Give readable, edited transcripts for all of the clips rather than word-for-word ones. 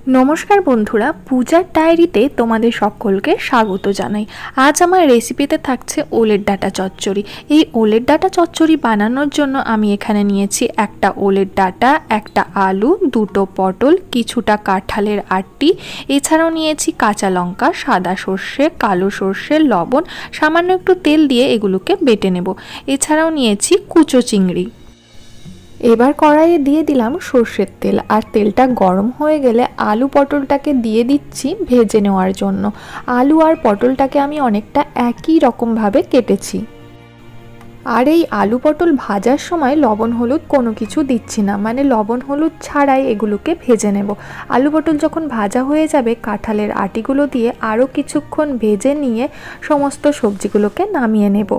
नमस्कार बंधुरा पूजार डायरीते तोमादेर सकलके स्वागत जानाई। आज आमार रेसिपिते थाकछे ओलेर डाटा चच्चड़ी। এই ওলের ডাটা চচ্চড়ি বানানোর জন্য আমি এখানে নিয়েছি একটা ওলের ডাটা, একটা আলু, দুটো পটল, কিছুটা কাঁঠালের আটি, এছাড়াও নিয়েছি কাঁচা লঙ্কা, সাদা সর্ষে, কালো সর্ষে, লবণ, সামান্য একটু তেল দিয়ে এগুলোকে বেটে নেব। এছাড়াও নিয়েছি কুচো চিংড়ি। এবার কড়াইয়ে দিয়ে দিলাম সর্ষের তেল, আর তেলটা গরম হয়ে গেলে আলু পটলটাকে দিয়ে দিচ্ছি ভেজে নেওয়ার জন্য। আলু আর পটলটাকে আমি অনেকটা একই রকমভাবে কেটেছি। আর এই আলু পটল ভাজার সময় লবণ হলুদ কোনো কিছু দিচ্ছি না, মানে লবণ হলুদ ছাড়াই এগুলোকে ভেজে নেব। আলু পটল যখন ভাজা হয়ে যাবে কাঁঠালের আটিগুলো দিয়ে আরও কিছুক্ষণ ভেজে নিয়ে সমস্ত সবজিগুলোকে নামিয়ে নেব।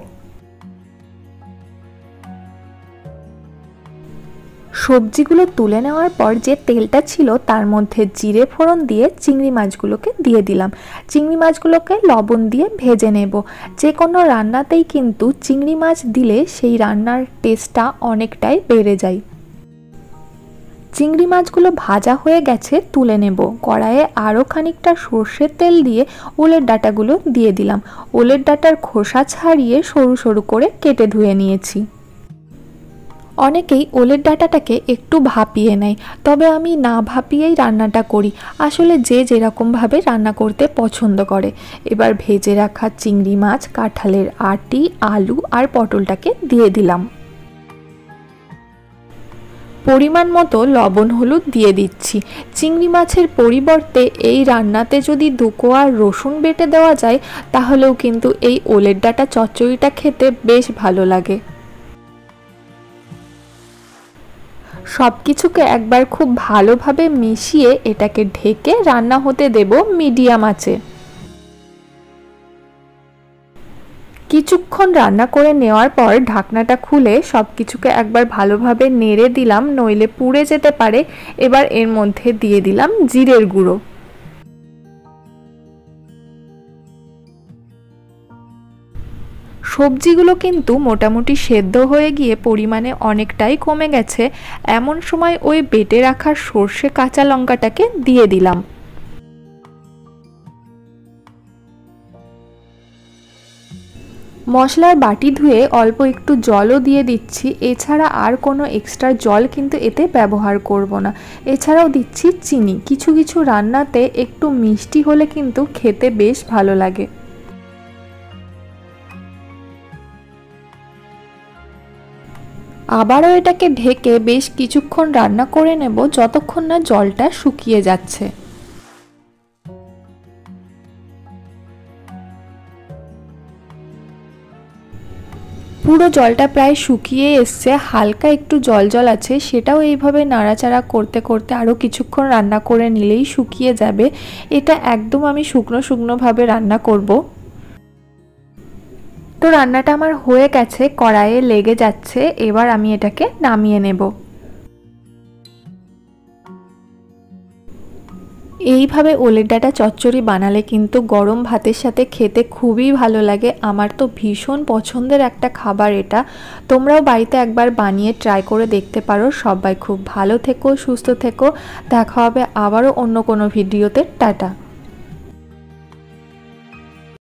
সবজিগুলো তুলে নেওয়ার পর যে তেলটা ছিল তার মধ্যে জিরে ফোড়ন দিয়ে চিংড়ি মাছগুলোকে দিয়ে দিলাম। চিংড়ি মাছগুলোকে লবণ দিয়ে ভেজে নেব। যে কোনো রান্নাতেই কিন্তু চিংড়ি মাছ দিলে সেই রান্নার টেস্টটা অনেকটাই বেড়ে যায়। চিংড়ি মাছগুলো ভাজা হয়ে গেছে, তুলে নেব। কড়াইয়ে আরও খানিকটা সর্ষের তেল দিয়ে ওলের ডাঁটাগুলো দিয়ে দিলাম। ওলের ডাঁটার খোসা ছাড়িয়ে সরু সরু করে কেটে ধুয়ে নিয়েছি। অনেকেই ওলের ডাঁটাটাকে একটু ভাপিয়ে নেয়, তবে আমি না ভাপিয়েই রান্নাটা করি। আসলে যে যেরকমভাবে রান্না করতে পছন্দ করে। এবার ভেজে রাখা চিংড়ি মাছ, কাঁঠালের আটি, আলু আর পটলটাকে দিয়ে দিলাম। পরিমাণ মতো লবণ হলুদ দিয়ে দিচ্ছি। চিংড়ি মাছের পরিবর্তে এই রান্নাতে যদি দুকোয়া রসুন বেটে দেওয়া যায় তাহলেও কিন্তু এই ওলের ডাঁটা চচ্চড়িটা খেতে বেশ ভালো লাগে। সব কিছুকে একবার খুব ভালোভাবে মিশিয়ে এটাকে ঢেকে রান্না হতে দেব মিডিয়াম আঁচে। কিছুক্ষণ রান্না করে নেওয়ার পর ঢাকনাটা খুলে সব কিছুকে একবার ভালোভাবে নেড়ে দিলাম, নইলে পুড়ে যেতে পারে। এবার এর মধ্যে দিয়ে দিলাম জিরের গুঁড়ো। সবজিগুলো কিন্তু মোটামুটি সেদ্ধ হয়ে গিয়ে পরিমাণে অনেকটাই কমে গেছে। এমন সময় ওই বেটে রাখা সর্ষে কাঁচা লঙ্কাটাকে দিয়ে দিলাম। মশলার বাটি ধুয়ে অল্প একটু জলও দিয়ে দিচ্ছি। এছাড়া আর কোনো এক্সট্রা জল কিন্তু এতে ব্যবহার করব না। এছাড়াও দিচ্ছি চিনি। কিছু কিছু রান্নাতে একটু মিষ্টি হলে কিন্তু খেতে বেশ ভালো লাগে। আবারও এটাকে ঢেকে বেশ কিছুক্ষণ রান্না করে নেব, যতক্ষণ না জলটা শুকিয়ে যাচ্ছে। পুরো জলটা প্রায় শুকিয়ে এসছে, হালকা একটু জল জল আছে, সেটাও এইভাবে নাড়াচাড়া করতে করতে আরও কিছুক্ষণ রান্না করে নিলেই শুকিয়ে যাবে। এটা একদম আমি শুকনো শুকনোভাবে রান্না করব। তো রান্নাটা আমার হয়ে গেছে, কড়াইয়ে লেগে যাচ্ছে। এবার আমি এটাকে নামিয়ে নেব। এইভাবে ওলের ডাঁটা চচ্চড়ি বানালে কিন্তু গরম ভাতের সাথে খেতে খুবই ভালো লাগে। আমার তো ভীষণ পছন্দের একটা খাবার এটা। তোমরাও বাড়িতে একবার বানিয়ে ট্রাই করে দেখতে পারো। সবাই খুব ভালো থেকো, সুস্থ থেকো। দেখা হবে আবারও অন্য কোনো ভিডিওতে। টাটা।